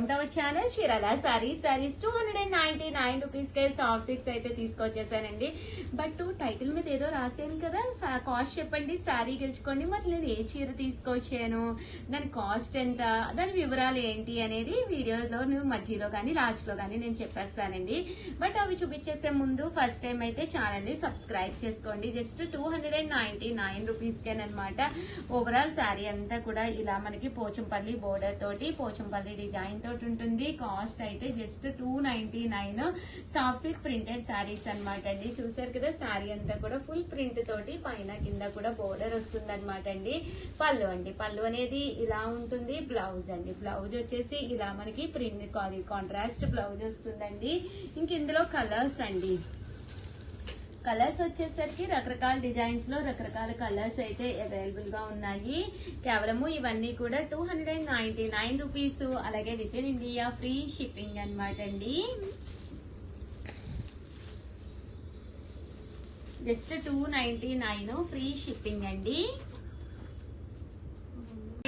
Welcome to our channel Chirala saris 299 rupees K soft six అయితే తీసుకొచ్చేసానండి. But title మీద ఏదో రాసాను కదా, కాస్ట్ చెప్పండి సారీ గెలుచుకోండి. మరి నేను ఏ చీర తీసుకొచ్చాను, దాని కాస్ట్ ఎంత, దాని వివరాలు ఏంటి అనేది వీడియోలో మధ్యలో కానీ లాస్ట్ లో కానీ నేను చెప్పేస్తానండి. బట్ అవి చూపించేసే ముందు ఫస్ట్ టైం అయితే ఛానల్ ని సబ్స్క్రైబ్ చేసుకోండి. జస్ట్ 299 రూపీస్ కేనమాట. ఓవరాల్ సారీ అంతా కూడా ఇలా మనకి పోచంపల్లి బోర్డర్ తోటి పోచంపల్లి డిజైన్ తోటి ఉంటుంది. కాస్ట్ అయితే just 299 soft silk printed saris అనమాట అండి. చూసారు కదా, సారీ అంతా కూడా ఫుల్ ప్రింట్ తోటి పైన కింద కూడా బోర్డర్ వస్తుంది అనమాట అండి. పళ్ళు అండి, పళ్ళు అనేది ఇలా ఉంటుంది. బ్లౌజ్ అండి, బ్లౌజ్ వచ్చేసి ఇలా మనకి ప్రింట్ కాంట్రాస్ట్ బ్లౌజ్ వస్తుందండి. ఇంక ఇందులో కలర్స్ అండి, కలర్స్ వచ్చేసరికి రకరకాల డిజైన్స్ లో రకరకాల కలర్స్ అయితే అవైలబుల్ గా ఉన్నాయి. కేవలము ఇవన్నీ కూడా 299 రూపీస్. అలాగే with in India free shipping అనమాట అండి. జస్ట్ 299 ఫ్రీ షిప్పింగ్ అండి.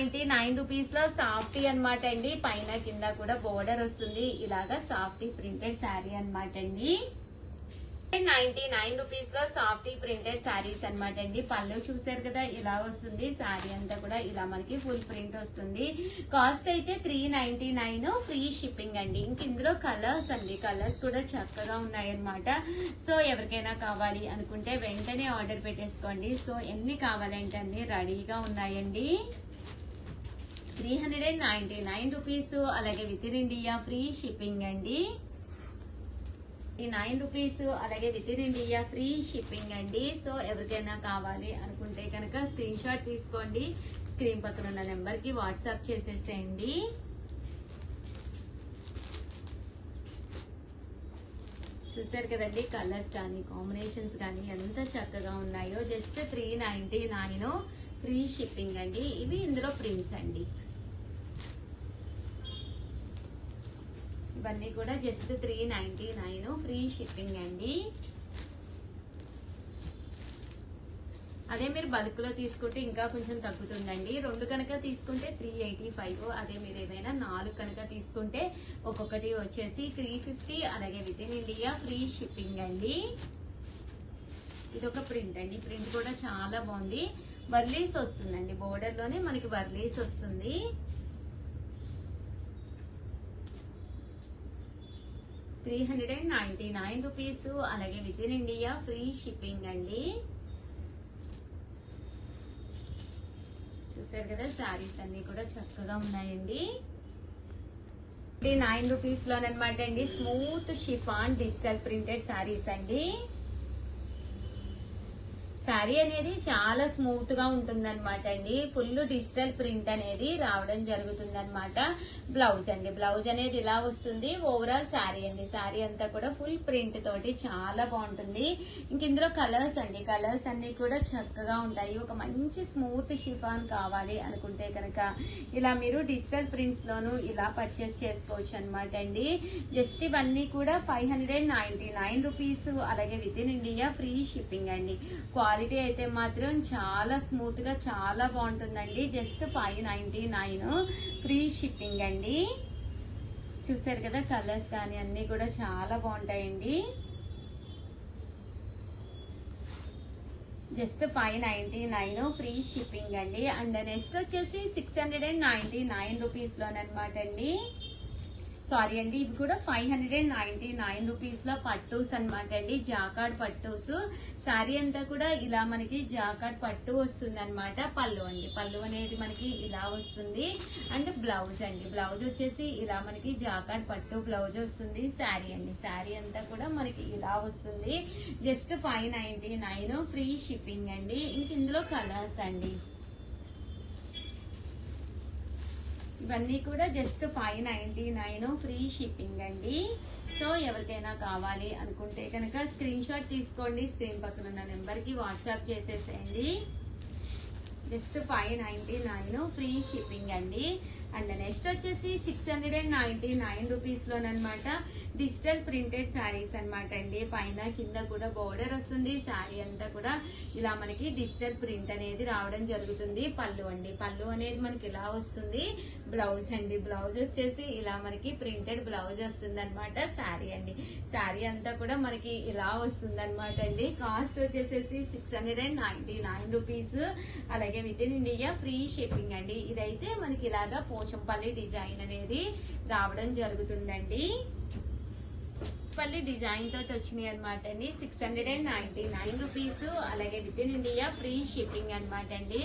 99 రూపీస్ లో సాఫ్టీ అనమాట అండి. పైన కింద కూడా బోర్డర్ వస్తుంది. ఇలాగా సాఫ్టీ ప్రింటెడ్ శారీ అనమాట అండి. 99 రూపీస్ లో సాఫ్టీ ప్రింటెడ్ శారీస్ అనమాట అండి. పళ్ళు చూసారు కదా, ఇలా వస్తుంది. శారీ అంతా కూడా ఇలా మనకి ఫుల్ ప్రింట్ వస్తుంది. కాస్ట్ అయితే 399 ఫ్రీ షిప్పింగ్ అండి. ఇంక ఇందులో కలర్స్ అండి, కలర్స్ కూడా చక్కగా ఉన్నాయన్నమాట. సో ఎవరికైనా కావాలి అనుకుంటే వెంటనే ఆర్డర్ పెట్టేసుకోండి. సో ఎన్ని కావాలంటే అన్ని రెడీగా ఉన్నాయండి. 399 రూపీస్. అలాగే with in India free shipping అండి. 9 రూపీస్. అలాగే with in India free shipping అండి. సో ఎవరికైనా కావాలి అనుకుంటే కనుక స్క్రీన్ షాట్ తీసుకోండి. స్క్రీన్ పక్కన ఉన్న నెంబర్ కి వాట్సాప్ చేసేసేయండి. చూసారు కదండి, కలర్స్ కానీ కాంబినేషన్స్ కానీ ఎంత చక్కగా ఉన్నాయో. జస్ట్ 399 ఫ్రీ షిప్పింగ్ అండి. ఇవి ఇందులో ప్రింట్స్ అండి. ఇవన్నీ కూడా జస్ట్ 399 ఫ్రీ షిప్పింగ్ అండి. అదే మీరు బల్క్ లో తీసుకుంటే ఇంకా కొంచెం తగ్గుతుందండి. 2 కనుక తీసుకుంటే 385. అదే మీరు ఏదైనా 4 కనుక తీసుకుంటే ఒక్కొక్కటి వచ్చేసి 350. అలాగే with in India free shipping అండి. ఇదొక ప్రింట్ అండి. ప్రింట్ కూడా చాలా బాగుంది. వర్లీస్ వస్తుందండి, బోర్డర్ లోనే మనకి వర్లీస్ వస్తుంది. ₹399. అలాగే with in India free shipping అండి. చూసారు కదా, శారీస్ అన్ని కూడా చక్కగా ఉన్నాయండి. 9 రూపీస్ లోనమాట అండి. Smooth chiffon digital printed saris అండి. శారీ అనేది చాలా స్మూత్ గా ఉంటుంది అనమాట అండి. ఫుల్ డిజిటల్ ప్రింట్ అనేది రావడం జరుగుతుంది అనమాట. బ్లౌజ్ అండి, బ్లౌజ్ అనేది ఇలా వస్తుంది. ఓవరాల్ శారీ అండి, శారీ అంతా కూడా ఫుల్ ప్రింట్ తోటి చాలా బాగుంటుంది. ఇంక ఇందులో కలర్స్ అండి, కలర్స్ అన్ని కూడా చక్కగా ఉంటాయి. ఒక మంచి స్మూత్ షిఫాన్ కావాలి అనుకుంటే కనుక ఇలా మీరు డిజిటల్ ప్రింట్స్ లోను ఇలా పర్చేస్ చేసుకోవచ్చు అనమాట అండి. జస్ట్ ఇవన్నీ కూడా 599 రూపీస్. అలాగే with in India free shipping అండి. క్వాలిటీ అయితే మాత్రం చాలా స్మూత్ గా చాలా బాగుంటుందండి. జస్ట్ 599 ఫ్రీ షిప్పింగ్ అండి. చూసారు కదా, కలర్స్ కానీ అన్ని కూడా చాలా బాగుంటాయండి. జస్ట్ 599 ఫ్రీ షిప్పింగ్ అండి. అండ్ నెక్స్ట్ వచ్చేసి 699 రూపీస్ లోనమాట అండి. సారీ అండి, ఇవి కూడా 599 రూపీస్ లో పట్టూస్ అనమాట అండి. జాకార్డ్ పట్టూస్. శారీ అంతా కూడా ఇలా మనకి జాకార్డ్ పట్టు వస్తుంది అనమాట. పళ్ళు అండి, పళ్ళు అనేది మనకి ఇలా వస్తుంది. అండ్ బ్లౌజ్ అండి, బ్లౌజ్ వచ్చేసి ఇలా మనకి జాకార్డ్ పట్టు బ్లౌజ్ వస్తుంది. శారీ అండి, శారీ అంతా కూడా మనకి ఇలా వస్తుంది. జస్ట్ 599 ఫ్రీ షిప్పింగ్ అండి. ఇంక ఇందులో కలర్స్ అండి, ఇవన్నీ కూడా జస్ట్ 599 ఫ్రీ షిప్పింగ్ అండి. సో ఎవరికైనా కావాలి అనుకుంటే కనుక స్క్రీన్ షాట్ తీసుకోండి. స్క్రీన్ పక్కన ఉన్న నెంబర్ కి వాట్సాప్ చేసేసేయండి. జస్ట్ 599 ఫ్రీ షిప్పింగ్ అండి. అండ్ నెక్స్ట్ వచ్చేసి 699 రూపీస్ లోనమాట. డిజిటల్ ప్రింటెడ్ శారీస్ అన్నమాట అండి. పైన కింద కూడా బోర్డర్ వస్తుంది. శారీ అంతా కూడా ఇలా మనకి డిజిటల్ ప్రింట్ అనేది రావడం జరుగుతుంది. పళ్ళు అండి, పళ్ళు అనేది మనకి ఇలా వస్తుంది. బ్లౌజ్ అండి, బ్లౌజ్ వచ్చేసి ఇలా మనకి ప్రింటెడ్ బ్లౌజ్ వస్తుంది అనమాట. శారీ అండి, శారీ అంతా కూడా మనకి ఇలా వస్తుంది అనమాట అండి. కాస్ట్ వచ్చేసేసి 699 రూపీస్. అలాగే with in India free shipping అండి. ఇదైతే మనకి ఇలాగా పోచంపల్లి డిజైన్ అనేది రావడం జరుగుతుందండి. పల్లి డిజైన్ తోటి వచ్చినాయి అనమాట అండి. 699 రూపీస్. అలాగే with in India free shipping అనమాట అండి.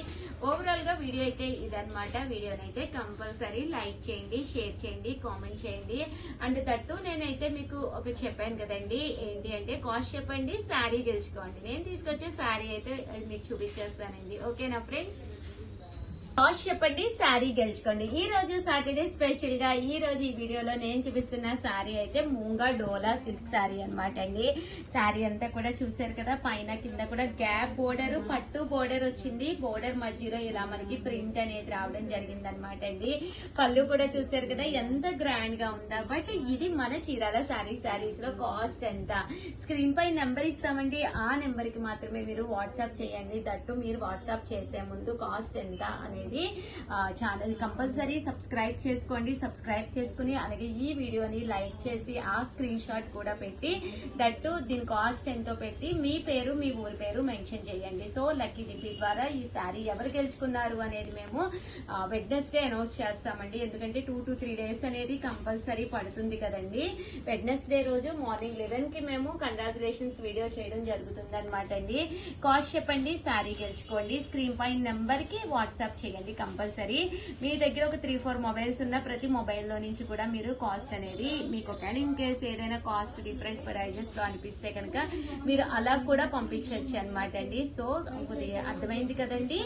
ఓవరాల్ గా వీడియో అయితే ఇదనమాట. వీడియోనైతే కంపల్సరీ లైక్ చేయండి, షేర్ చేయండి, కామెంట్ చేయండి. అండ్ దట్టు నేనైతే మీకు ఒకటి చెప్పాను కదండి, ఏంటి అంటే కాస్ట్ చెప్పండి, శారీ గెలుచుకోండి. నేను తీసుకొచ్చే శారీ అయితే మీకు చూపించేస్తానండి. ఓకేనా ఫ్రెండ్స్? కాస్ట్ చెప్పండి, శారీ గెలుచుకోండి. ఈ రోజు సాటర్డే స్పెషల్ గా ఈ రోజు ఈ వీడియోలో నేను చూపిస్తున్న శారీ అయితే మూంగా డోలా సిల్క్ శారీ అనమాట అండి. శారీ అంతా కూడా చూసారు కదా, పైన కింద కూడా గ్యాప్ బోర్డర్, పట్టు బోర్డర్ వచ్చింది. బోర్డర్ మధ్యలో ఇలా మనకి ప్రింట్ అనేది రావడం జరిగింది అనమాట అండి. పళ్ళు కూడా చూసారు కదా ఎంత గ్రాండ్ గా ఉందా. బట్ ఇది మన చీరాల శారీస్ లో కాస్ట్ ఎంత, స్క్రీన్ పై నెంబర్ ఇస్తామండి. ఆ నెంబర్ కి మాత్రమే మీరు వాట్సాప్ చేయండి. దట్టు మీరు వాట్సాప్ చేసే ముందు కాస్ట్ ఎంత అనేది ఛానల్ కంపల్సరీ సబ్స్క్రైబ్ చేసుకోండి. సబ్స్క్రైబ్ చేసుకుని అలాగే ఈ వీడియోని లైక్ చేసి ఆ స్క్రీన్ షాట్ కూడా పెట్టి దట్టు దీని కాస్ట్ ఎంతో పెట్టి మీ పేరు మీ ఊరి పేరు మెన్షన్ చేయండి. సో లక్కీ డిపి ద్వారా ఈ శారీ ఎవరు గెలుచుకున్నారు అనేది మేము వెడ్నెస్డే అనౌన్స్ చేస్తామండి. ఎందుకంటే 2 to 3 days అనేది కంపల్సరీ పడుతుంది కదండి. వెడ్నెస్డే రోజు మార్నింగ్ 11 కి మేము కంగ్రాచులేషన్స్ వీడియో చేయడం జరుగుతుంది అనమాట అండి. కాస్ట్ చెప్పండి, శారీ గెలుచుకోండి. స్క్రీన్ పై నెంబర్ కి వాట్సాప్ చేయండి కంపల్సరీ. మీ దగ్గర ఒక 3-4 మొబైల్స్ ఉన్న ప్రతి మొబైల్లో నుంచి కూడా మీరు కాస్ట్ అనేది మీకు ఒకవేళ ఇన్ కేసు ఏదైనా కాస్ట్ డిఫరెంట్ ప్రైజెస్ లో అనిపిస్తే కనుక మీరు అలా కూడా పంపించవచ్చు అనమాట అండి. సో కొద్దిగా అర్థమైంది కదండి.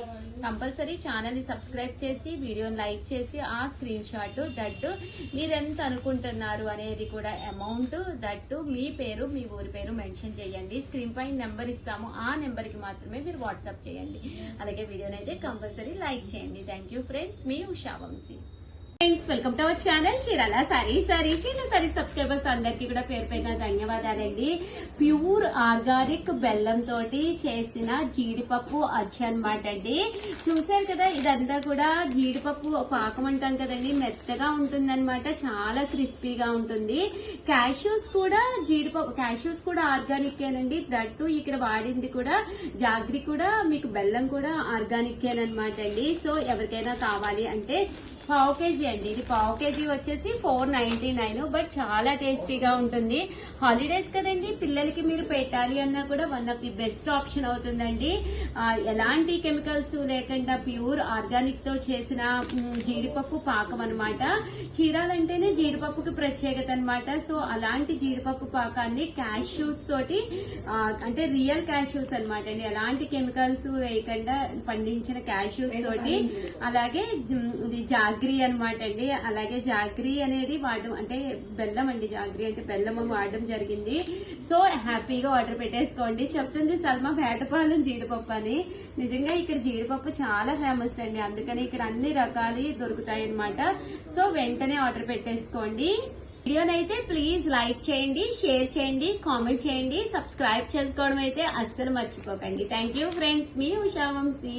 కంపల్సరీ ఛానల్ ని సబ్స్క్రైబ్ చేసి వీడియోని లైక్ చేసి ఆ స్క్రీన్ షాట్ దట్టు మీరెంత అనుకుంటున్నారు అనేది కూడా అమౌంట్ దట్టు మీ పేరు మీ ఊరి పేరు మెన్షన్ చేయండి. స్క్రీన్ పై నెంబర్ ఇస్తాము, ఆ నెంబర్ కి మాత్రమే మీరు వాట్సాప్ చేయండి. అలాగే వీడియోని అయితే కంపల్సరీ లైక్ చేయండి. థ్యాంక్ యూ ఫ్రెండ్స్, మీ Usha Vamsi. Friends, welcome to our channel Chirala sari subscribers అందరికీ కూడా పేరు పైన ధన్యవాదాలండి. ప్యూర్ ఆర్గానిక్ బెల్లం తోటి చేసిన జీడిపప్పు అచ్చు అనమాట అండి. చూసారు కదా, ఇదంతా కూడా జీడిపప్పు పాకం అంటాం కదండి, మెత్తగా ఉంటుందన్నమాట, చాలా క్రిస్పీగా ఉంటుంది. క్యాష్యూస్ కూడా క్యాష్యూస్ కూడా ఆర్గానికేనండి. దట్టు ఇక్కడ వాడింది కూడా జాగ్రి కూడా మీకు బెల్లం కూడా ఆర్గానికేనమాట అండి. సో ఎవరికైనా కావాలి అంటే పావు కేజీ అండి, ఇది పావు కేజీ వచ్చేసి 499. బట్ చాలా టేస్టీగా ఉంటుంది. హాలిడేస్ కదండి, పిల్లలకి మీరు పెట్టాలి అన్నా కూడా one of the best option అవుతుందండి. ఎలాంటి కెమికల్స్ లేకుండా ప్యూర్ ఆర్గానిక్ తో చేసిన జీడిపప్పు పాకం అనమాట. చీరాలంటేనే జీడిపప్పుకి ప్రత్యేకత అనమాట. సో అలాంటి జీడిపప్పు పాకాన్ని క్యాష్యూస్ తోటి అంటే రియల్ క్యాష్యూస్ అనమాట అండి, ఎలాంటి కెమికల్స్ వేయకుండా పండించిన క్యాష్యూస్ తోటి, అలాగే జాగ్రీ అనమాట అండి. అలాగే జాగ్రీ అనేది వాడడం అంటే బెల్లం అండి, జాగ్రీ అంటే బెల్లం వాడడం జరిగింది. సో హ్యాపీగా ఆర్డర్ పెట్టేసుకోండి. చెప్తుంది సల్మా వేటపాలెం జీడిపప్పు అని. నిజంగా ఇక్కడ జీడిపప్పు చాలా ఫేమస్ అండి, అందుకని ఇక్కడ అన్ని రకాలు దొరుకుతాయి అనమాట. సో వెంటనే ఆర్డర్ పెట్టేసుకోండి. వీడియోనైతే ప్లీజ్ లైక్ చేయండి, షేర్ చేయండి, కామెంట్ చేయండి, సబ్స్క్రైబ్ చేసుకోవడం అయితే అస్సలు మర్చిపోకండి. థ్యాంక్ యూ ఫ్రెండ్స్, మీ ఉషా వంశీ.